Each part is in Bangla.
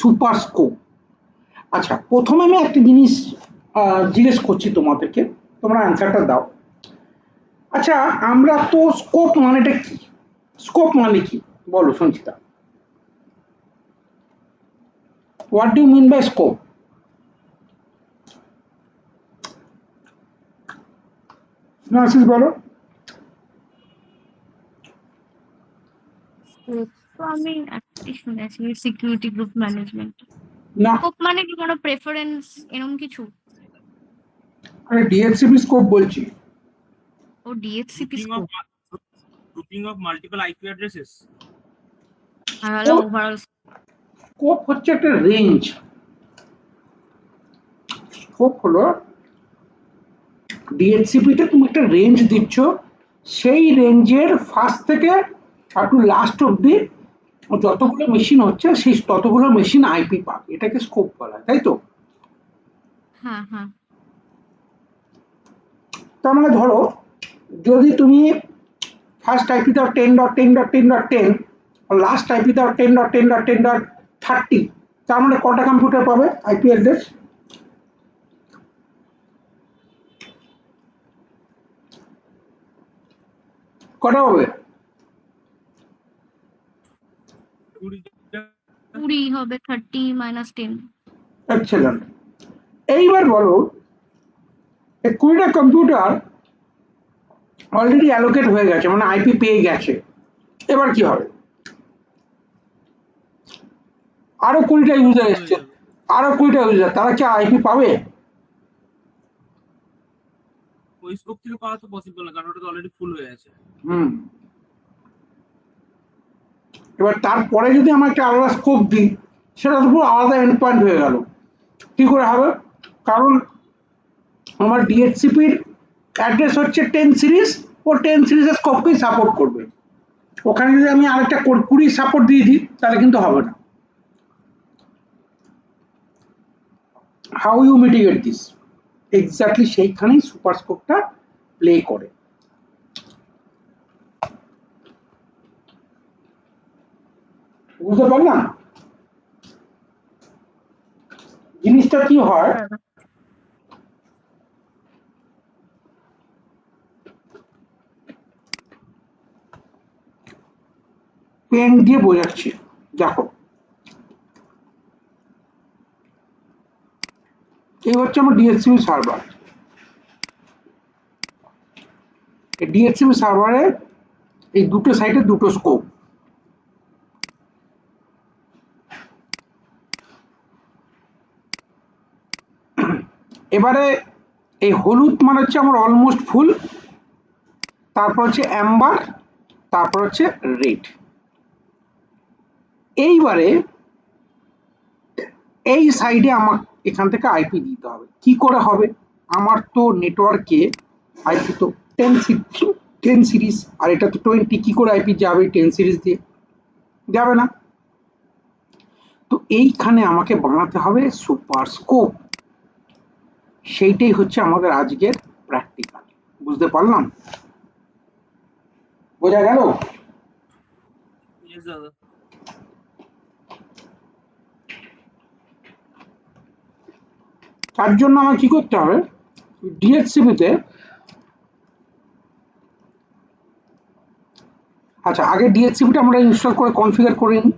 Super scope. আচ্ছা, প্রথমে আমি একটা জিনিস জিজ্ঞেস করছি তোমাদেরকে, তোমরা অ্যান্সারটা দাও। আচ্ছা, আমরা তো স্কোপ মানেটা কি, স্কোপ মানে কি বলো Sanchita, what do you mean by scope? নার্সিস বলো। তো আমি একটাই শুনেছি, সিকিউরিটি গ্রুপ ম্যানেজমেন্ট। না, স্কোপ মানে কি কোনো প্রেফারেন্স এরকম কিছু? আরে ডিএসসিপি স্কোপ বলছি। ও DHCP Grouping of scope. grouping of multiple IP addresses. আর হলো ওভারঅল স্কোপ হচ্ছে একটা রেঞ্জ। স্কোপ হলো ডিএসসিপিতে তুমি একটা রেঞ্জ দিচ্ছ, সেই রেঞ্জের ফার্স্ট থেকে আপ টু লাস্ট অব্দি যতগুলো মেশিন হচ্ছে সেই ততগুলো মেশিন আইপি পাবে, এটাকে স্কোপ বলা হয়, তাই তো? হ্যাঁ হ্যাঁ তার মানে ধরো, যদি তুমি ফার্স্ট আইপি দাও 10.10.10.10, লাস্ট আইপি দাও 10.10.10.30, তার মানে কটা কম্পিউটার পাবে আইপি অ্যাড্রেস? কটা পাবে? 20 হবে, 30 - 10। এক্সেলেন্ট। এইবার বলো, এই 20টা কম্পিউটার অলরেডি অ্যালোকেট হয়ে গেছে, মানে আইপি পেয়ে গেছে, এবার কি হবে? আরো 20টা ইউজার এসছে, আরো 20টা ইউজার, তারা কি আইপি পাবে? ওই স্কোপ থেকে পাওয়া তো পসিবল না, কারণ ওটা তো অলরেডি ফুল হয়ে আছে। হুম। এবার তারপরে যদি আমরা একটা আলাদা স্কোপ দিই, সেটা তো পুরো আলাদা এন্ড পয়েন্ট হয়ে গেল। কি করে হবে? কারণ আমার ডিএসসিপির অ্যাড্রেস হচ্ছে 10 সিরিজ, ও 10 সিরিজের স্কোপকেই সাপোর্ট করবে। ওখানে যদি আমি আরেকটা 20 সাপোর্ট দিয়ে দিই, তাহলে কিন্তু হবে না। How you mitigate this? Exactly সেইখানেই সুপার স্কোপটা প্লে করে। বুঝতে পারলাম জিনিসটা কি হয়। পেন দিয়ে বোঝাচ্ছি, দেখো এই হচ্ছে আমার ডিএসসিপি সার্ভার। এই ডিএসসিপি সার্ভারে এই দুটো সাইডে দুটো স্কোপ। এবারে এই হলুদ মানে হচ্ছে আমার অলমোস্ট ফুল, তারপর হচ্ছে অ্যাম্বার, তারপর হচ্ছে রেড। এইবারে এই সাইডে আমার এখান থেকে আইপি দিতে হবে। কি করে হবে? আমার তো নেটওয়ার্কে আইপি তো 10 সিরিজ, আর এটা তো 20, কি করে আইপি যাবে 10 সিরিজ দিয়ে? যাবে না। তো এইখানে আমাকে বানাতে হবে সুপার স্কোপ। সেইটাই হচ্ছে আমাদের আজকের প্র্যাকটিক্যাল। বুঝতে পারলাম? বোঝা গেল? Yes, দাদা। তার জন্য আমার কি করতে হবে? ডিএসসিপিতে, আচ্ছা আগে ডিএসসিপিটা আমরা ইনস্টল করে কনফিগার করে নিই।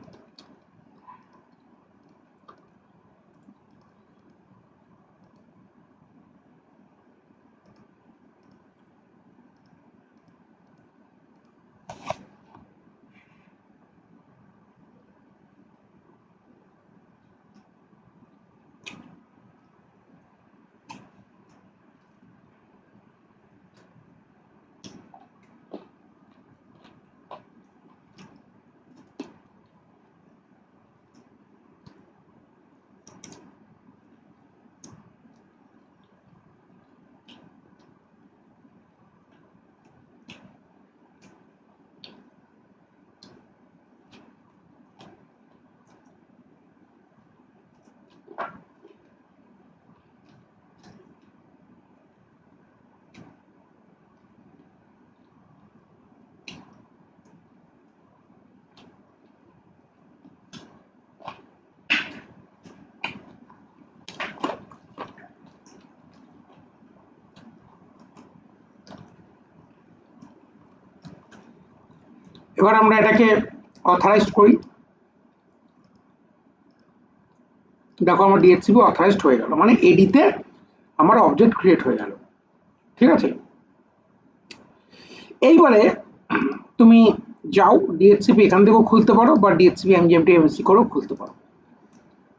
এবার আমরা এটাকে অথরাইজ করি। দেখো আমার ডিএচসিপি অথরাইজড হয়ে গেল, মানে এডিতে আমার অবজেক্ট ক্রিয়েট হয়ে গেল। ঠিক আছে, এইবারে তুমি যাও ডিএচসিপি এখান থেকেও খুলতে পারো বা ডিএচসিপি এমজিএমটি এমএসসি করেও খুলতে পারো।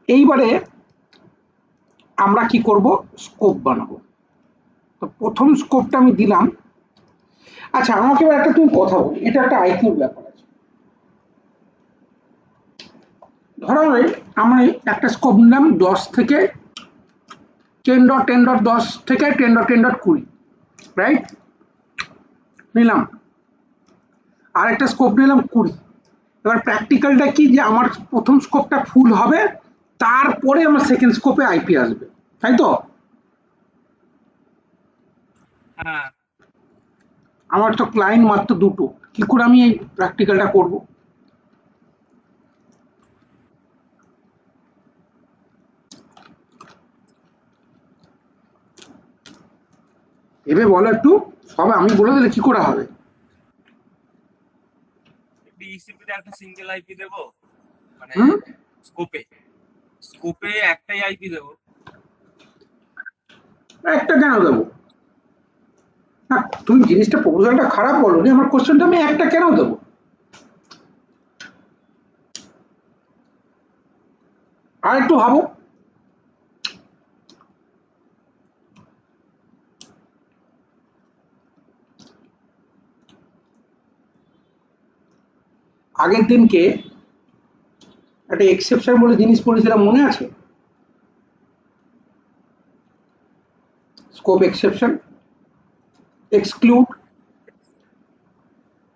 এইবারে আমরা কি করব, স্কোপ বানাবো। তো প্রথম স্কোপটা আমি দিলাম। আচ্ছা আমাকে এবার একটা তুমি কথা বলি, এটা একটা আইকিউর ব্যাপার আছে। ধরো আমি একটা স্কোপ নিলাম 10 থেকে 10.10.10 থেকে 10.10.20, রাইট? নিলাম। আর একটা স্কোপ নিলাম 20। এবার প্র্যাকটিক্যালটা কি, যে আমার প্রথম স্কোপটা ফুল হবে, তারপরে আমার সেকেন্ড স্কোপে আইপি আসবে, তাই তো? হ্যাঁ, আমার তো ক্লায়েন্ট মাত্র দুটো, কি করে আমি এই প্র্যাকটিক্যালটা করব? এবার বলো একটু, সবে আমি বলে দিলে কি করে হবে? ডিসিপি তে একটা সিঙ্গেল আইপি দেব, মানে হুম, স্কোপে স্কোপে একটাই আইপি দেব। একটা কেন দেবো? না, তুমি জিনিসটা প্রপোজালটা খারাপ বলোনি, আমার কোশ্চেনটা আমি একটা কেন দেবো? আর একটু ভাবো। আগের দিনকে একটা এক্সেপশন বলে জিনিস পড়েছিলাম, মনে আছে? Scope exception, exclude.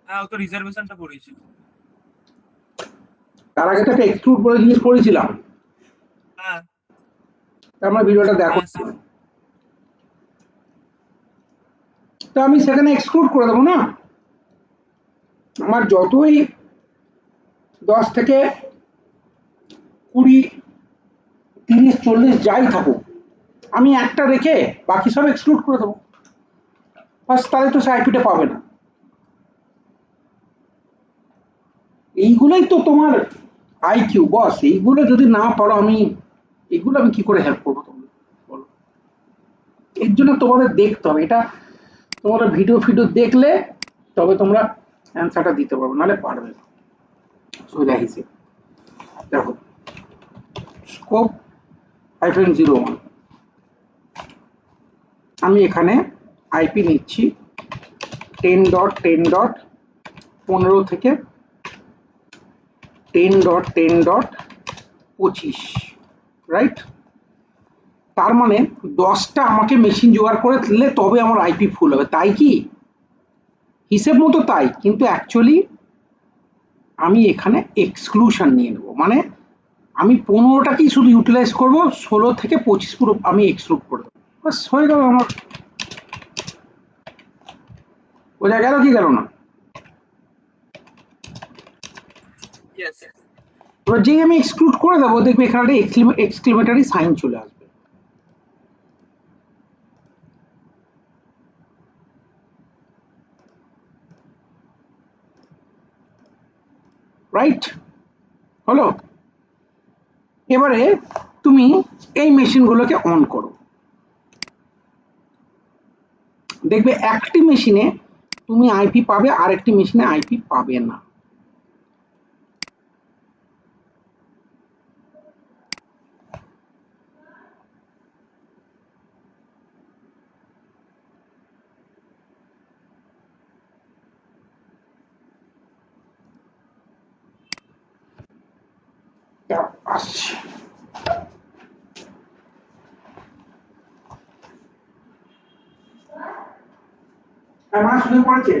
হ্যাঁ, ও তো রিজার্ভেশনটা করেছি। তার আগে তো একটা এক্সক্লুড বলে জিনিস পড়েছিলাম, হ্যাঁ আমার ভিডিওটা দেখো। হ্যাঁ তো আমি সেখানে এক্সক্লুড করে দেবো না, আমার যতই 10 থেকে 20 30 40 যাই থাকুক, আমি একটা রেখে বাকি সব এক্সক্লুড করে দেবো, বাস, তাহলে তো সে আইপিটা পাবে না। এইগুলোই তো তোমার আইকিউ বস, এইগুলো যদি না পারো, এগুলো আমি কি করে হেল্প করবো তোমাকে, বলো? এর জন্য তোমাদের দেখতে হবে, এটা তোমরা ভিডিও ফিডিও দেখলে তবে তোমরা অ্যান্সারটা দিতে পারবে, নাহলে পারবে না। সোজা হিসেবে দেখো, স্কোপ -01, আমি এখানে আইপি নিচ্ছি 10.10.15 থেকে 10.10.25, রাইট? তার মানে 10টা আমাকে মেশিন জোগাড় করে দিলে তবে আমার আইপি ফুল হবে, তাই কি? হিসেব মতো তাই, কিন্তু অ্যাকচুয়ালি আমি এখানে এক্সক্লুশন নিয়ে নেবো, মানে আমি 15টাকেই শুধু ইউটিলাইজ করবো, 16 থেকে 25 পুরো আমি এক্সক্লুড করে দেবো, বাস হয়ে গেল আমার। বোঝা গেল কি গেল না? ইয়েস। এবার যেই আমি এক্সক্লুড করে দেবো, দেখবে এখানে একটা এক্সক্লেমেটারি সাইন চলে আসবে, রাইট? হলো? এবারে তুমি এই মেশিনগুলোকে অন করো, দেখবে একটি মেশিনে তুমি আইপি পাবে, আরেকটি মেশিনে আইপি পাবে না। আসছে, আমার শুনে পড়েছে।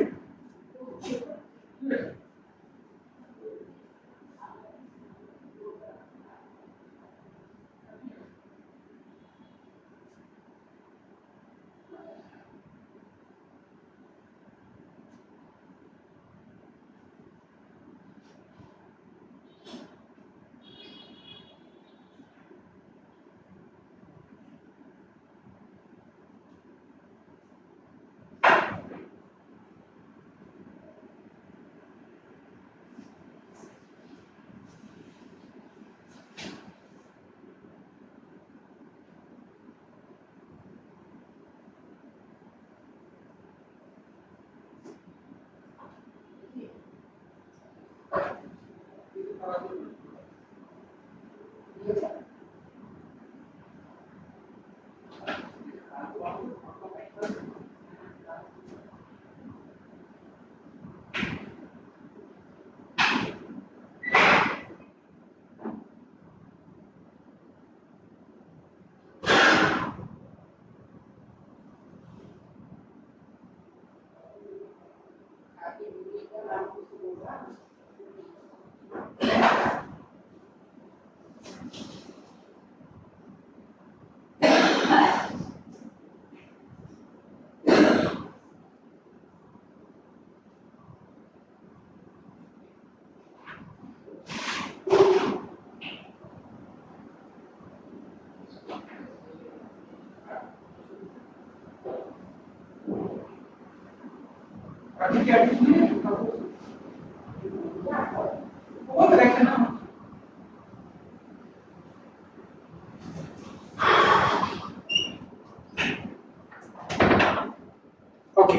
ওকে,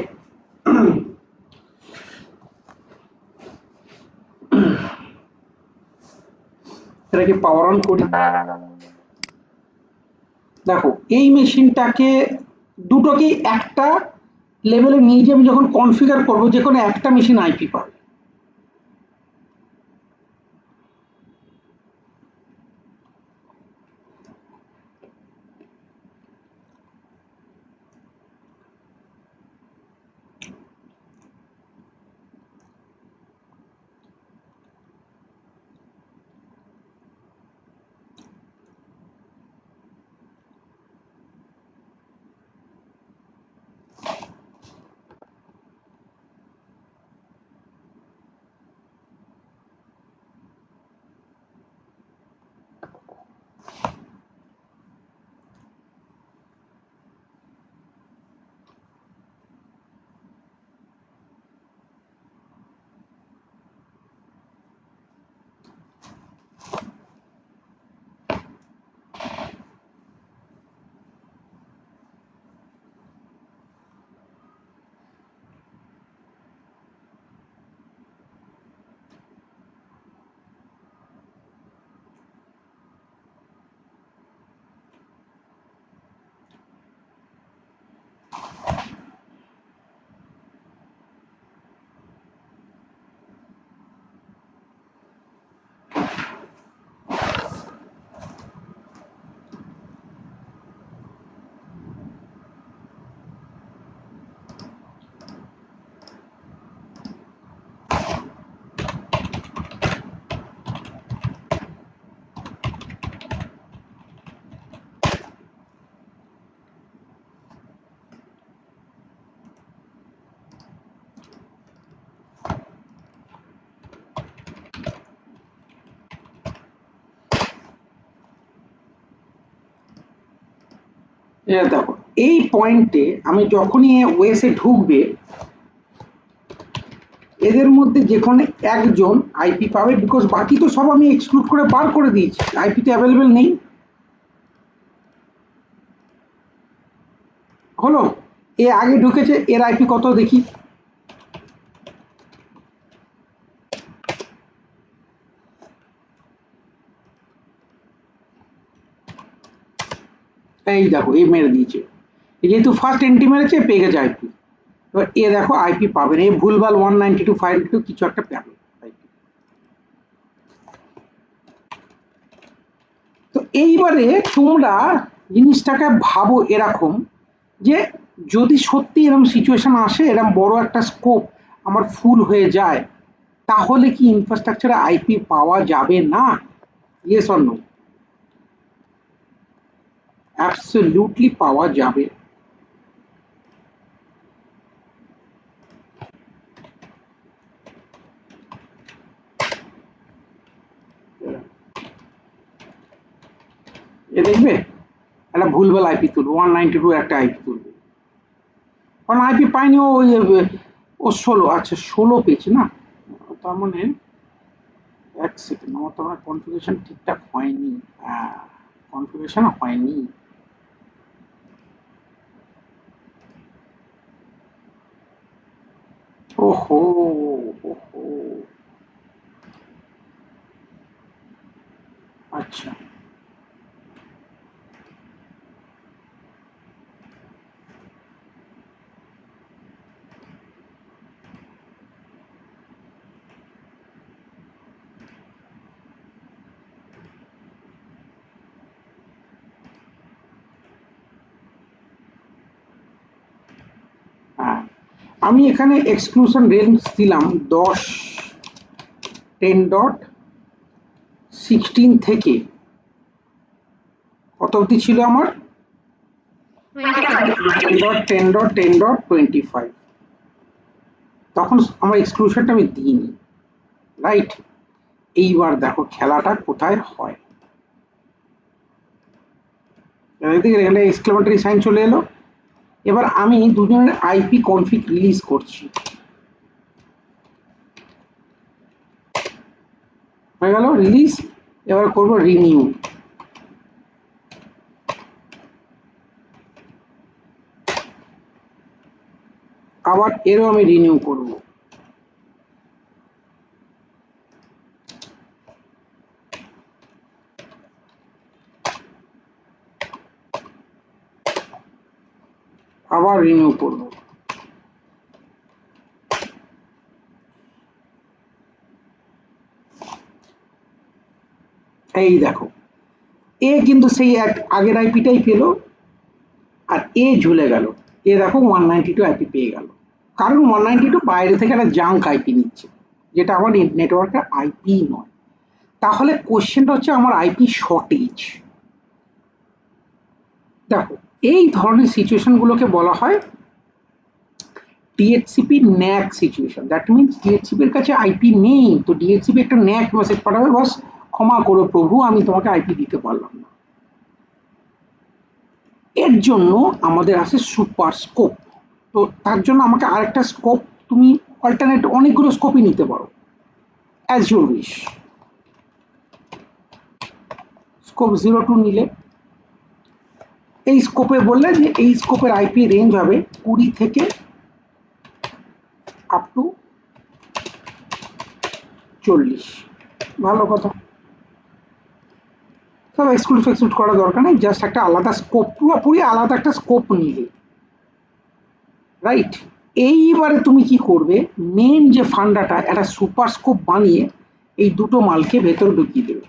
এটাকে পাওয়ার অন করি। দেখো এই মেশিনটাকে দুটোকেই একটা লেভেলে নিয়ে যে আমি যখন কনফিগার করবো, যে কোনো একটা মেশিন আইপি পাবে। দেখো এই পয়েন্টে আমি যখনই ওএসে ঢুকবে, এদের মধ্যে যে কোনো একজন আইপি পাবে, বিকজ বাকি তো সব আমি এক্সক্লুড করে বার করে দিয়েছি, আইপি তো অ্যাভেলেবেল নেই। হলো, এ আগে ঢুকেছে, এর আইপি কত দেখি। এই দেখো এই মেরে দিয়েছে, যেহেতু ফার্স্ট এন্ট্রি মেরেছে পেয়ে গেছে আইপি। এবার এ দেখো আইপি পাবে না, এই ভুলভাল 192.5 কিছু একটা পাবে আইপি। তো এইবারে তোমরা জিনিসটাকে ভাবো এরকম, যে যদি সত্যি এরকম সিচুয়েশন আসে, এরকম বড় একটা স্কোপ আমার ফুল হয়ে যায়, তাহলে কি ইনফ্রাস্ট্রাকচারে আইপি পাওয়া যাবে না? Yes or no? অ্যাবসলিউটলি পাওয়া যাবে। এ দেখবে একটা ভুলভাল আইপি তুলবে, 192 একটা আইপি তুলবে, কারণ আইপি পাইনি ও 16, আচ্ছা 16 পেয়েছে না, তার মানে এক সেকেন্ড, আমার তো আমার কনফিগারেশন ঠিকঠাক হয়নি। হ্যাঁ, কনফিগারেশন হয়নি। ওহো, ওহো, আচ্ছা হ্যাঁ, আমি এখানে এক্সক্লুশন রেঞ্জ দিলাম 10, 10.16 থেকে কত অবধি ছিল আমার? 10.10.10.25। তখন আমার এক্সক্লুশনটা আমি দিইনি, রাইট? এইবার দেখো খেলাটা কোথায় হয়। এখানে এক্সক্লেমেটরি সাইন চলে এলো। এবার আমি দুজনের আইপি কনফিগ রিলিজ করছি। গেল রিলিজ, এবার করব রিনিউ। আবার এরও আমি রিনিউ করব। আবার রিনিউ করব। এই দেখো এ কিন্তু সেই আগের আইপিটাই পেলো, আর এ ঝুলে গেল। এ দেখো 192 আইপি পেয়ে গেল, কারণ 192 বাইরে থেকে একটা জাঙ্ক আইপি নিচ্ছে, যেটা আমার নেটওয়ার্কের আইপি নয়। তাহলে কোশ্চেনটা হচ্ছে আমার আইপি শর্টেজ। দেখো এই ধরনের সিচুয়েশন গুলোকে বলা হয় ডিএচসিপি ন্যাক সিচুয়েশন। দ্যাট মিনস ডিএচসিপি এর কাছে আইপি নেই, তো ডিএচসিপি একটা ন্যাক মেসেজ পাঠাবে, বস ক্ষমা করো প্রভু, আমি তোমাকে আইপি দিতে পারলাম না। এর জন্য আমাদের আছে সুপার স্কোপ। তো তার জন্য আমাকে আরেকটা স্কোপ, তুমি অল্টারনেট অনেকগুলো স্কোপই নিতে পারো, অ্যাজ ইউর উইশ। স্কোপ 02 নিলে এই স্কোপে বললে যে এই স্কোপের আইপি রেঞ্জ হবে 20 থেকে আপ টু 40। ভালো কথা, সব এক্সক্লুড ফেক্সক্লুড করার দরকার নেই, জাস্ট একটা আলাদা স্কোপ, পুরোপুরি আলাদা একটা স্কোপ নিলে, রাইট। এইবারে তুমি কি করবে, মেন যে ফান্ডাটা একটা সুপার স্কোপ বানিয়ে এই দুটো মালকে ভেতরে ঢুকিয়ে দেবে।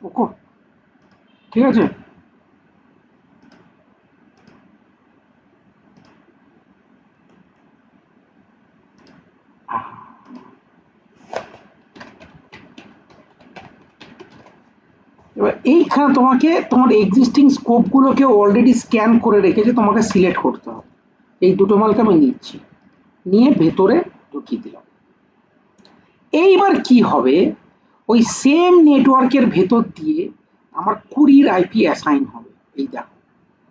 ওকে, ঠিক আছে। এবার এইখানে তোমাকে তোমার এক্সিস্টিং স্কোপ গুলোকে অলরেডি স্ক্যান করে রেখেছে, তোমাকে সিলেক্ট করতে হবে। এই দুটো মালকে আমি নিচ্ছি, নিয়ে ভেতরে ঢুকিয়ে দিলাম। এইবার কি হবে, ওই সেম নেটওয়ার্কের ভেতর দিয়ে আমার 20 আইপি অ্যাসাইন হবে। এই দেখো,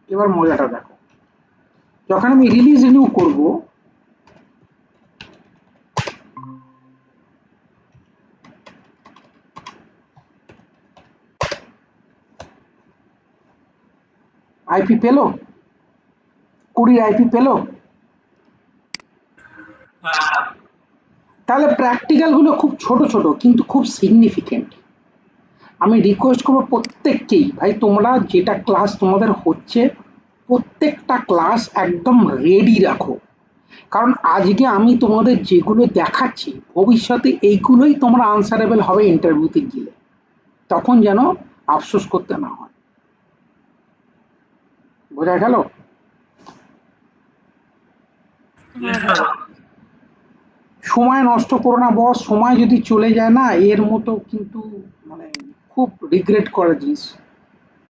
এবার মজাটা দেখো, যখন আমি রিলিজ রিনিউ করব, আইপি পেলো, 20 আইপি পেলো। তাহলে প্র্যাকটিক্যাল গুলো খুব ছোট ছোট কিন্তু খুব সিগনিফিকেন্ট। আমি রিকোয়েস্ট করবো প্রত্যেককেই, ভাই তোমরা যেটা ক্লাস তোমাদের হচ্ছে প্রত্যেকটা ক্লাস একদম রেডি রাখো, কারণ আজকে আমি তোমাদের যেগুলো দেখাচ্ছি ভবিষ্যতে এইগুলোই তোমরা আনসারেবল হবে ইন্টারভিউতে গেলে, তখন যেন আফসোস করতে না হয়। বোঝা গেল? সময় নষ্ট করো না বস, সময় যদি চলে যায় না এর মতো কিন্তু মানে খুব রিগ্রেট করার জিনিস।